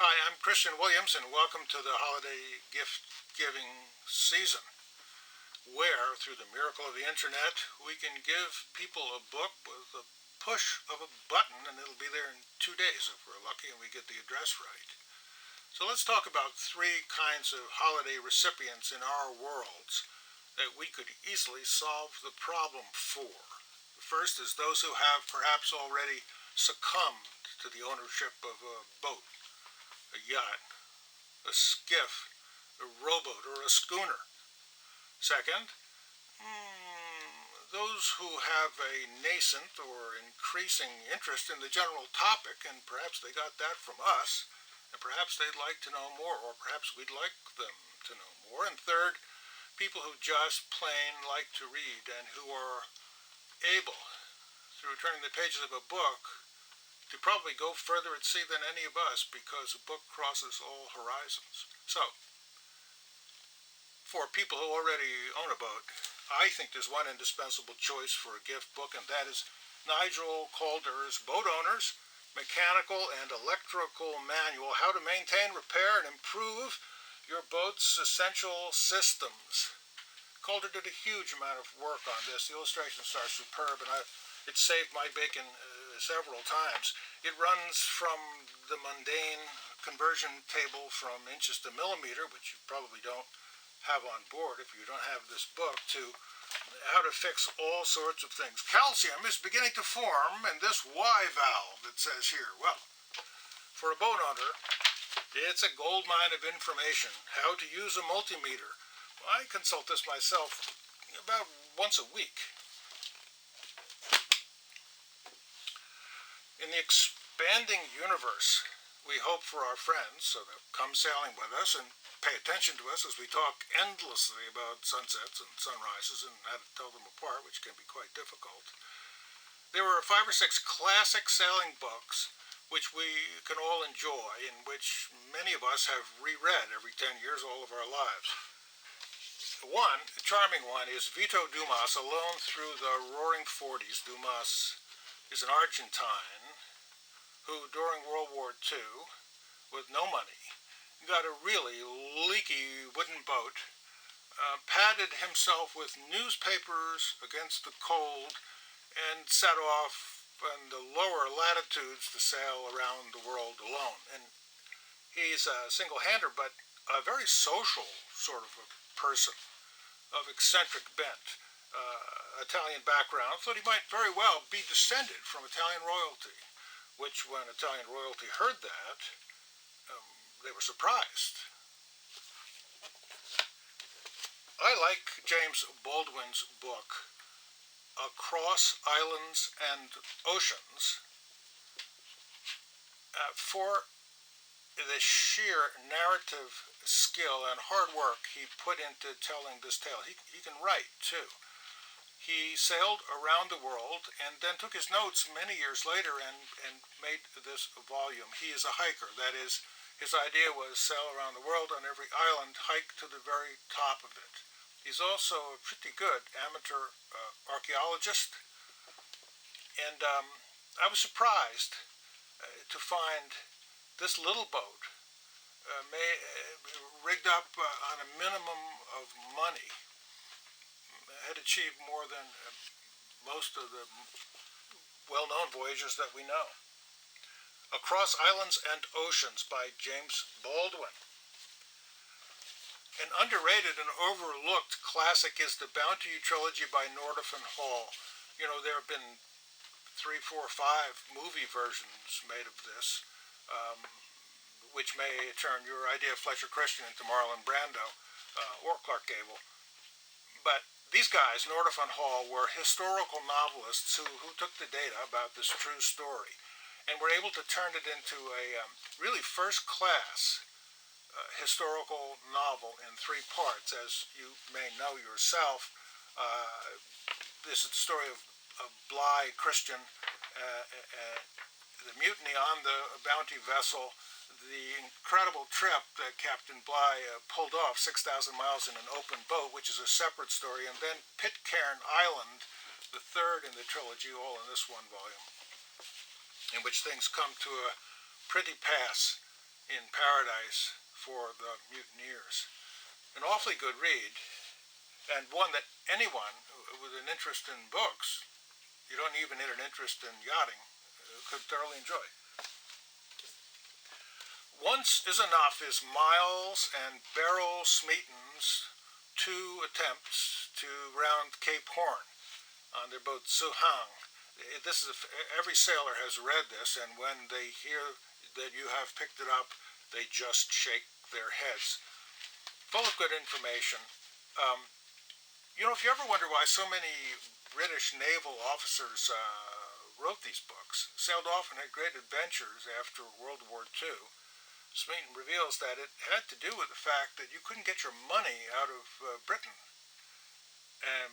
Hi, I'm Christian Williams, and welcome to the holiday gift-giving season, where, through the miracle of the internet, we can give people a book with a push of a button, and it'll be there in 2 days if we're lucky and we get the address right. So let's talk about three kinds of holiday recipients in our worlds that we could easily solve the problem for. The first is those who have perhaps already succumbed to the ownership of a boat, a yacht, a skiff, a rowboat, or a schooner. Second, those who have a nascent or increasing interest in the general topic, and perhaps they got that from us, and perhaps they'd like to know more, or perhaps we'd like them to know more. And third, people who just plain like to read and who are able, through turning the pages of a book, to probably go further at sea than any of us because a book crosses all horizons. So, for people who already own a boat, I think there's one indispensable choice for a gift book, and that is Nigel Calder's Boat Owners Mechanical and Electrical Manual, How to Maintain, Repair, and Improve Your Boat's Essential Systems. Calder did a huge amount of work on this. The illustrations are superb, and it saved my bacon several times. It runs from the mundane conversion table from inches to millimeter, which you probably don't have on board if you don't have this book, to how to fix all sorts of things. Calcium is beginning to form in this Y valve, it says here. Well, for a boat owner, it's a gold mine of information. How to use a multimeter. I consult this myself about once a week. In the expanding universe, we hope for our friends, so they'll come sailing with us and pay attention to us as we talk endlessly about sunsets and sunrises and how to tell them apart, which can be quite difficult. There are 5 or 6 classic sailing books which we can all enjoy, in which many of us have reread every 10 years all of our lives. One, a charming one, is Vito Dumas, Alone Through the Roaring Forties. Dumas is an Argentine who, during World War II, with no money, got a really leaky wooden boat, padded himself with newspapers against the cold, and set off in the lower latitudes to sail around the world alone. And he's a single-hander, but a very social sort of a person, of eccentric bent, Italian background, thought he might very well be descended from Italian royalty, which when Italian royalty heard that, they were surprised. I like James Baldwin's book, Across Islands and Oceans, for the sheer narrative skill and hard work he put into telling this tale. He can write, too. He sailed around the world and then took his notes many years later and made this volume. He is a hiker. That is, his idea was sail around the world on every island, hike to the very top of it. He's also a pretty good amateur archaeologist, and I was surprised to find this little boat rigged up on a minimum of money, had achieved more than most of the well-known voyagers that we know. Across Islands and Oceans by James Baldwin. An underrated and overlooked classic is the Bounty Trilogy by Nordhoff and Hall. You know, there have been 3, 4, 5 movie versions made of this, which may turn your idea of Fletcher Christian into Marlon Brando or Clark Gable. But these guys, Nordhoff and Hall, were historical novelists who took the data about this true story and were able to turn it into a really first-class historical novel in 3 parts. As you may know yourself, this is the story of Bligh Christian, the mutiny on the bounty vessel, the incredible trip that Captain Bligh pulled off 6,000 miles in an open boat, which is a separate story, and then Pitcairn Island, the third in the trilogy, all in this one volume, in which things come to a pretty pass in Paradise for the Mutineers. An awfully good read, and one that anyone with an interest in books, you don't even need an interest in yachting, could thoroughly enjoy. Once is Enough is Miles and Beryl Smeaton's 2 attempts to round Cape Horn on their boat Suhang. This is every sailor has read this, and when they hear that you have picked it up, they just shake their heads. Full of good information. If you ever wonder why so many British naval officers wrote these books, sailed off and had great adventures after World War II, Smeaton reveals that it had to do with the fact that you couldn't get your money out of Britain.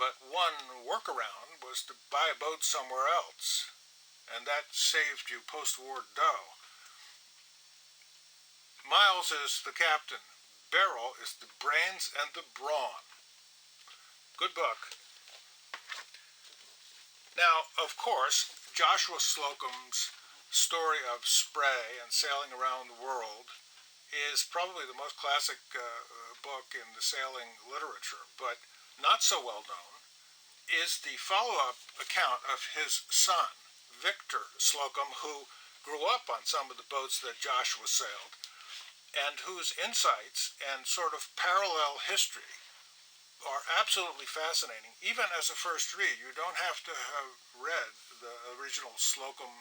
But one workaround was to buy a boat somewhere else, and that saved you post-war dough. Miles is the captain. Beryl is the brains and the brawn. Good book. Now, of course, Joshua Slocum's story of Spray and sailing around the world is probably the most classic book in the sailing literature, but not so well known is the follow-up account of his son, Victor Slocum, who grew up on some of the boats that Joshua sailed, and whose insights and sort of parallel history are absolutely fascinating. Even as a first read, you don't have to have read the original Slocum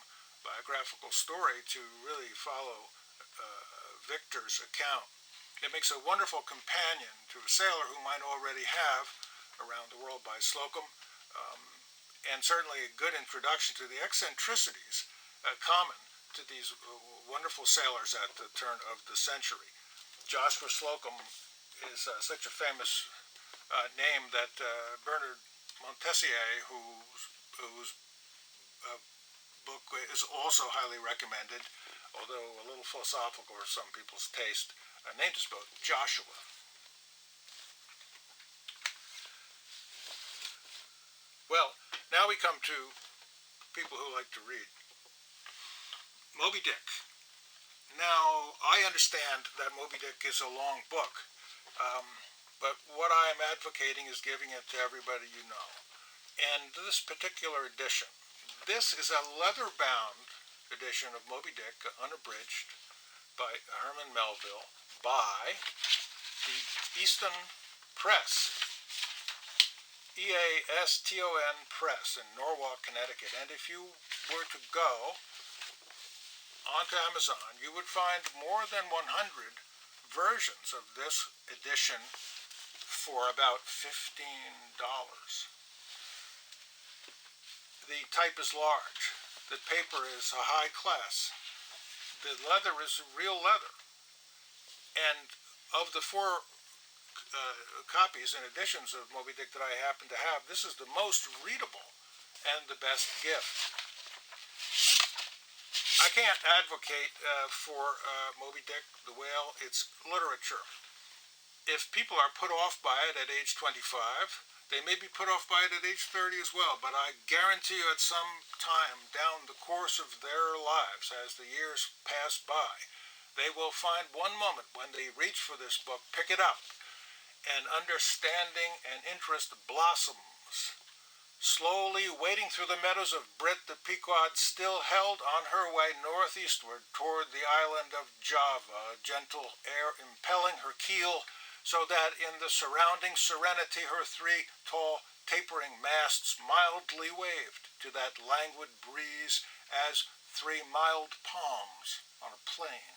biographical story to really follow Victor's account. It makes a wonderful companion to a sailor who might already have Around the World by Slocum, and certainly a good introduction to the eccentricities common to these wonderful sailors at the turn of the century. Joshua Slocum is such a famous name that Bernard Montessier, whose book is also highly recommended, although a little philosophical for some people's taste, named his book Joshua. Well, now we come to people who like to read. Moby Dick. Now, I understand that Moby Dick is a long book, but what I am advocating is giving it to everybody you know. And this particular edition, this is a leather-bound edition of Moby Dick, unabridged, by Herman Melville, by the Easton Press, EASTON Press in Norwalk, Connecticut. And if you were to go onto Amazon, you would find more than 100 versions of this edition for about $15. The type is large. The paper is a high class. The leather is real leather. And of the 4 copies and editions of Moby Dick that I happen to have, this is the most readable and the best gift. I can't advocate for Moby Dick, the whale. It's literature. If people are put off by it at age 25, they may be put off by it at age 30 as well, but I guarantee you at some time down the course of their lives, as the years pass by, they will find one moment when they reach for this book, pick it up, and understanding and interest blossoms. Slowly wading through the meadows of Brit, the Pequod still held on her way northeastward toward the island of Java, a gentle air impelling her keel, so that in the surrounding serenity her 3 tall tapering masts mildly waved to that languid breeze as 3 mild palms on a plain.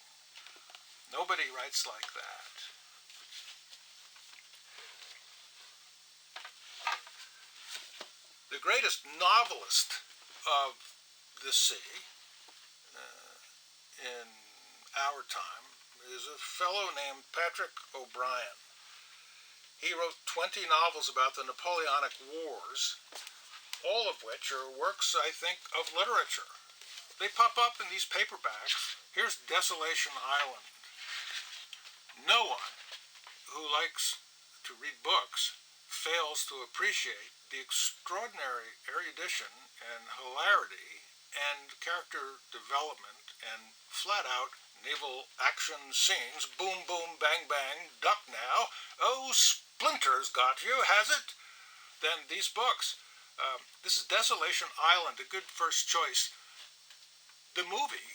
Nobody writes like that. The greatest novelist of the sea in our time is a fellow named Patrick O'Brien. He wrote 20 novels about the Napoleonic Wars, all of which are works, I think, of literature. They pop up in these paperbacks. Here's Desolation Island. No one who likes to read books fails to appreciate the extraordinary erudition and hilarity and character development and flat-out naval action scenes, boom, boom, bang, bang, duck now, oh, Splinter's got you, has it? Then these books, this is Desolation Island, a good first choice. The movie,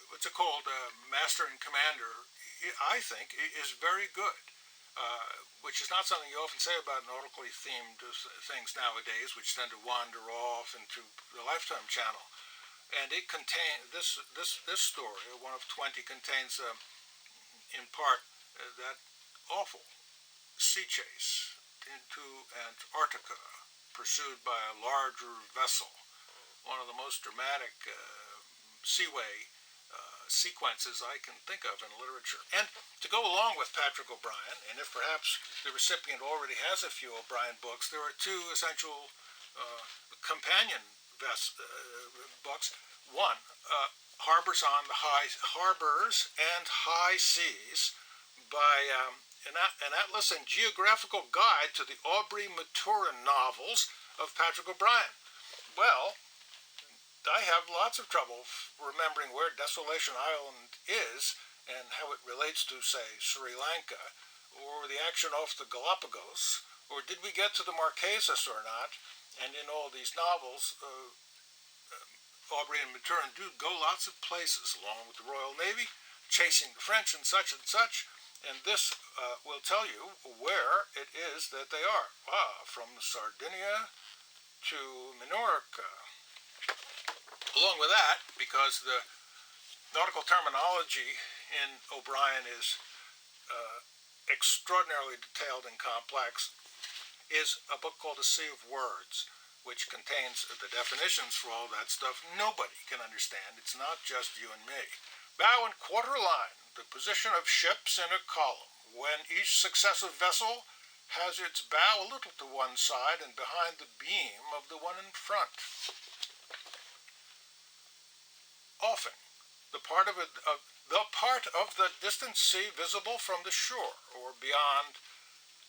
what's it called, Master and Commander, I think, is very good. Which is not something you often say about nautically themed things nowadays, which tend to wander off into the Lifetime channel. And it contains this story, one of 20, contains in part that awful sea chase into Antarctica, pursued by a larger vessel, one of the most dramatic seaway sequences I can think of in literature. And to go along with Patrick O'Brien, and if perhaps the recipient already has a few O'Brien books, there are two essential companion books. One, Harbors and High Seas, by an atlas and geographical guide to the Aubrey Maturin novels of Patrick O'Brien. Well, I have lots of trouble remembering where Desolation Island is and how it relates to, say, Sri Lanka, or the action off the Galapagos, or did we get to the Marquesas or not? And in all these novels, Aubrey and Maturin do go lots of places, along with the Royal Navy, chasing the French and such, and this will tell you where it is that they are. From Sardinia to Minorca. Along with that, because the nautical terminology in O'Brien is extraordinarily detailed and complex, is a book called A Sea of Words, which contains the definitions for all that stuff nobody can understand. It's not just you and me. Bow and quarter line, the position of ships in a column, when each successive vessel has its bow a little to one side and behind the beam of the one in front. Offing, the part of the distant sea visible from the shore or beyond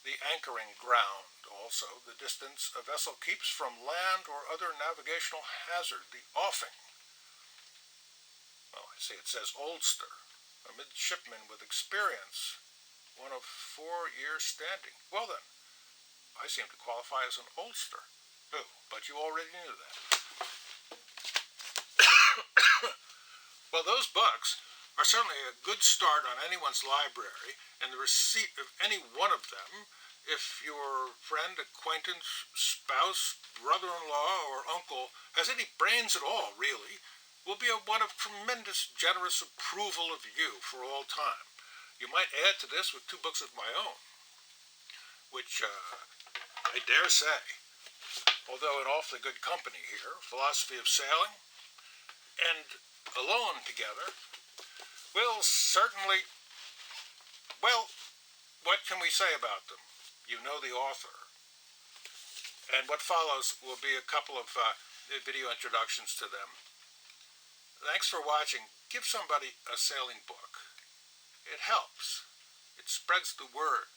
the anchoring ground. Also, the distance a vessel keeps from land or other navigational hazard, the offing. Well, I see it says oldster, a midshipman with experience, one of 4 years standing. Well then, I seem to qualify as an oldster. Oh, but you already knew that. Well, those books are certainly a good start on anyone's library, and the receipt of any one of them, if your friend, acquaintance, spouse, brother-in-law, or uncle has any brains at all, really, will be one of tremendous, generous approval of you for all time. You might add to this with 2 books of my own, which I dare say, although in awfully good company here, Philosophy of Sailing and Alone Together, will certainly, well, what can we say about them? You know the author. And what follows will be a couple of video introductions to them. Thanks for watching. Give somebody a sailing book. It helps. It spreads the word.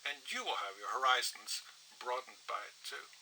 And you will have your horizons broadened by it too.